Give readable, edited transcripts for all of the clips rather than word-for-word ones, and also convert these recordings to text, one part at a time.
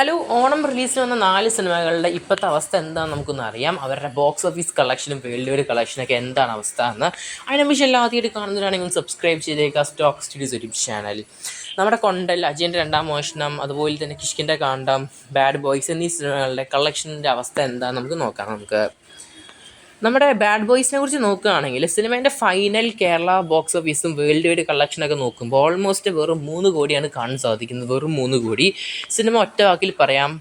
Hello, Onam റിലീസിന് വന്ന 4 സിനിമകളുടെ ഇപ്പോഴത്തെ അവസ്ഥ എന്താണെന്ന് നമുക്കൊന്ന് അറിയാം. അവരുടെ ബോക്സ് ഓഫീസ് കളക്ഷനും വേൾഡ് വൈഡ് കളക്ഷനൊക്കെ എന്താണ് അവസ്ഥ എന്ന്. അതിനെ വിഷയം എല്ലാം ആദ്യമായിട്ട് കാണുന്നവരാണെങ്കിൽ സബ്സ്ക്രൈബ് ചെയ്തേക്കുക സ്റ്റോക്ക് സ്റ്റുഡിയോസ് യൂട്യൂബ് ചാനൽ. നമ്മുടെ കൊണ്ടൽ, അജയൻ്റെ രണ്ടാം മോഷണം, അതുപോലെ തന്നെ കിഷ്കിൻ്റെ കാണ്ഡം, ബാഡ് ബോയ്സ് എന്നീ സിനിമകളുടെ കളക്ഷൻ്റെ അവസ്ഥ എന്താണെന്ന് നമുക്ക് നോക്കാം. നമ്മുടെ ബാഡ് ബോയ്സിനെ കുറിച്ച് നോക്കുകയാണെങ്കിൽ സിനിമേൻ്റെ ഫൈനൽ കേരള ബോക്സ് ഓഫീസും വേൾഡ് വൈഡ് കളക്ഷനൊക്കെ നോക്കുമ്പോൾ ഓൾമോസ്റ്റ് വെറും 3 കോടിയാണ് കാണാൻ സാധിക്കുന്നത്. വെറും 3 കോടി. സിനിമ ഒറ്റ വാക്കിൽ പറയാം,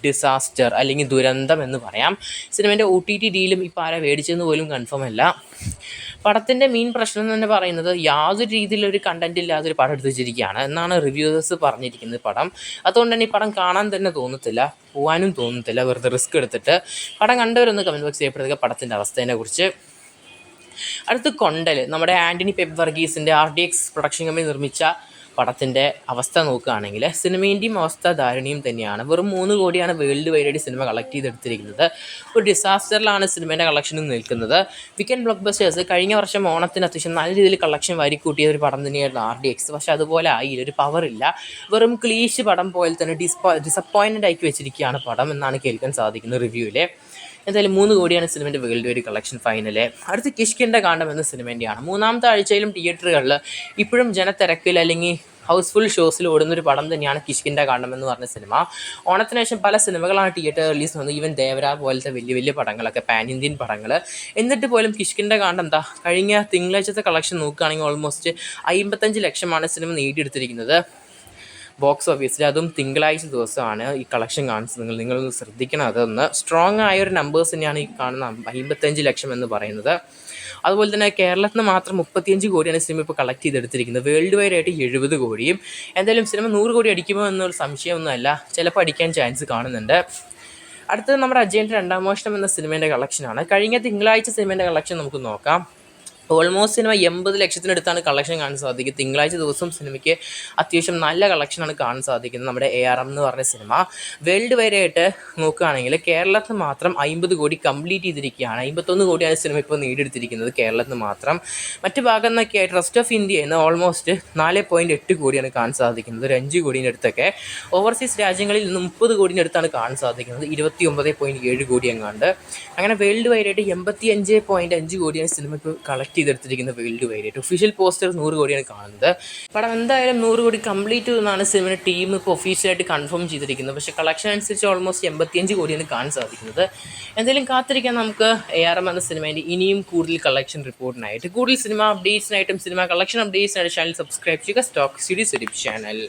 ഡിസാസ്റ്റർ അല്ലെങ്കിൽ ദുരന്തം എന്ന് പറയാം. സിനിമേൻ്റെ OTT ഡീലും ഇപ്പോൾ ആരാ മേടിച്ചതെന്ന് പോലും കൺഫേം അല്ല. പടത്തിൻ്റെ മെയിൻ പ്രശ്നം എന്ന് തന്നെ പറയുന്നത് യാതൊരു രീതിയിലൊരു കണ്ടൻറ് ഇല്ലാതൊരു പടം എടുത്ത് വെച്ചിരിക്കുകയാണ് എന്നാണ് റിവ്യൂവേഴ്സ് പറഞ്ഞിരിക്കുന്നത് പടം. അതുകൊണ്ട് തന്നെ ഈ പടം കാണാൻ തന്നെ തോന്നത്തില്ല, പോകാനും തോന്നത്തില്ല. വെറുതെ റിസ്ക് എടുത്തിട്ട് പടം കണ്ടവരൊന്ന് കമൻറ്റ് ബോക്സ് ചെയ്യപ്പെടുക പടത്തിൻ്റെ അവസ്ഥേനെ കുറിച്ച്. അടുത്ത് കൊണ്ടൽ, നമ്മുടെ ആൻ്റണി പെപ്പ് വർഗീസിൻ്റെ RDX പ്രൊഡക്ഷൻ കമ്പനി നിർമ്മിച്ച പടത്തിൻ്റെ അവസ്ഥ നോക്കുകയാണെങ്കിൽ സിനിമേൻ്റെയും അവസ്ഥ ദാരുണീയം തന്നെയാണ്. വെറും 3 കോടിയാണ് വേൾഡ് വൈഡ് സിനിമ കളക്ട് ചെയ്തെടുത്തിരിക്കുന്നത്. ഒരു ഡിസാസ്റ്ററിലാണ് സിനിമേൻ്റെ കളക്ഷനും നിൽക്കുന്നത്. വീക്കെൻഡ് ബ്ലോക്ക് ബസ്റ്റേഴ്സ് കഴിഞ്ഞ വർഷം ഓണത്തിന് അത്യാവശ്യം നല്ല രീതിയിൽ കളക്ഷൻ വാരിക്കൂട്ടിയ ഒരു പടം തന്നെയായിരുന്നു RDX. പക്ഷേ അതുപോലെ ആയില്ല, ഒരു പവറില്ല. വെറും ക്ലീശ് പടം പോലെ തന്നെ ഡിസപ്പോയിൻറ്റഡ് ആക്കി വെച്ചിരിക്കുകയാണ് പടം എന്നാണ് കേൾക്കാൻ സാധിക്കുന്നത് റിവ്യൂവിൽ. എന്തായാലും 3 കോടിയാണ് സിനിമേൻ്റെ വേൾഡ് വൈഡ് കളക്ഷൻ ഫൈനല്. അടുത്ത് കിഷ്കിൻ്റെ കാണ്ഡം എന്ന സിനിമേൻ്റെയാണ്. 3ാമത്തെ ആഴ്ചയിലും തിയേറ്ററുകളിൽ ഇപ്പോഴും ജനത്തിരക്കിൽ അല്ലെങ്കിൽ ഹൗസ്ഫുൾ ഷോസിൽ ഓടുന്നൊരു പടം തന്നെയാണ് കിഷ്കിൻ്റെ കാണ്ഡം എന്ന് പറഞ്ഞ സിനിമ. ഓണത്തിന് ശേഷം പല സിനിമകളാണ് തിയേറ്റർ റിലീസ് വന്നത്. ഈവൻ ദേവര പോലത്തെ വലിയ വലിയ പടങ്ങളൊക്കെ, പാൻ ഇന്ത്യൻ പടങ്ങൾ. എന്നിട്ട് പോലും കിഷ്കിൻ്റെ കാണ്ഡം കഴിഞ്ഞ തിങ്കളാഴ്ചത്തെ കളക്ഷൻ നോക്കുകയാണെങ്കിൽ ഓൾമോസ്റ്റ് 55 ലക്ഷമാണ് സിനിമ നേടിയെടുത്തിരിക്കുന്നത് ബോക്സ് ഓഫീസിൽ. അതും തിങ്കളാഴ്ച ദിവസമാണ് ഈ കളക്ഷൻ കാണിച്ചത്. നിങ്ങളൊന്ന് ശ്രദ്ധിക്കണം. അതൊന്ന് സ്ട്രോങ് ആയൊരു നമ്പേഴ്സ് തന്നെയാണ് ഈ കാണുന്ന 55 ലക്ഷം എന്ന് പറയുന്നത്. അതുപോലെ തന്നെ കേരളത്തിൽ നിന്ന് മാത്രം 35 കോടിയാണ് സിനിമ ഇപ്പോൾ കളക്ട് ചെയ്തെടുത്തിരിക്കുന്നത്. വേൾഡ് വൈഡ് ആയിട്ട് 70 കോടിയും. എന്തായാലും സിനിമ 100 കോടി അടിക്കുമോ എന്നൊരു സംശയമൊന്നുമല്ല, ചിലപ്പോൾ അടിക്കാൻ ചാൻസ് കാണുന്നുണ്ട്. അടുത്തത് നമ്മുടെ അജയൻ്റെ രണ്ടാം മോഷണം എന്ന സിനിമേൻ്റെ കളക്ഷനാണ്. കഴിഞ്ഞ തിങ്കളാഴ്ച സിനിമേൻ്റെ കളക്ഷൻ നമുക്ക് നോക്കാം. ഓൾമോസ്റ്റ് സിനിമ 80 ലക്ഷത്തിനടുത്താണ് കളക്ഷൻ കാണാൻ സാധിക്കും. തിങ്കളാഴ്ച ദിവസം സിനിമയ്ക്ക് അത്യാവശ്യം നല്ല കളക്ഷനാണ് കാണാൻ സാധിക്കുന്നത്. നമ്മുടെ ARM എന്ന് പറഞ്ഞ സിനിമ വേൾഡ് വൈഡ് ആയിട്ട് നോക്കുകയാണെങ്കിൽ കേരളത്തിൽ മാത്രം 50 കോടി കംപ്ലീറ്റ് ചെയ്തിരിക്കുകയാണ്. 51 കോടിയാണ് സിനിമ ഇപ്പോൾ നേടിയെടുത്തിരിക്കുന്നത് കേരളത്തിൽ മാത്രം. മറ്റു ഭാഗം എന്നൊക്കെ ആയിട്ട് റെസ്റ്റ് ഓഫ് ഇന്ത്യയിൽ നിന്ന് ഓൾമോസ്റ്റ് 4.8 കോടിയാണ് കാണാൻ സാധിക്കുന്നത്. ഒരു 5 കോടിൻ്റെ അടുത്തൊക്കെ. ഓവർസീസ് രാജ്യങ്ങളിൽ നിന്ന് 30 കോടിൻ്റെ അടുത്താണ് കാണാൻ സാധിക്കുന്നത്. 29.7 കോടി എങ്ങാണ്ട്. അങ്ങനെ വേൾഡ് വൈഡ് ആയിട്ട് 85.5 കോടിയാണ് സിനിമ ഇപ്പോൾ കളക്ട് ചെയ്തെടുത്തിരിക്കുന്ന വേൾഡ് വൈഡ് ആയിട്ട്. ഒഫീഷ്യൽ പോസ്റ്റർ 100 കോടിയാണ് കാണുന്നത്. പടം എന്തായാലും 100 കോടി കംപ്ലീറ്റ് എന്നാണ് സിനിമയുടെ ടീം ഇപ്പോൾ ഒഫീഷ്യലായിട്ട് കൺഫേം ചെയ്തിരിക്കുന്നത്. പക്ഷേ കളക്ഷൻ അനുസരിച്ച് ഓൾമോസ്റ്റ് 85 കോടിയാണ് കാണാൻ സാധിക്കുന്നത്. എന്തായാലും കാത്തിരിക്കാൻ നമുക്ക് ARM എന്ന സിനിമേൻ്റെ ഇനിയും കൂടുതൽ കളക്ഷൻ റിപ്പോർട്ടിനായിട്ട്. കൂടുതൽ സിനിമ അപ്ഡേറ്റ്സിനായിട്ടും സിനിമ കളക്ഷൻ അപ്ഡേറ്റ്സിനായിട്ട് ചാനൽ സബ്സ്ക്രൈബ് ചെയ്യുക സ്റ്റോക്ക് സീരീസ് യൂട്യൂബ് ചാനൽ.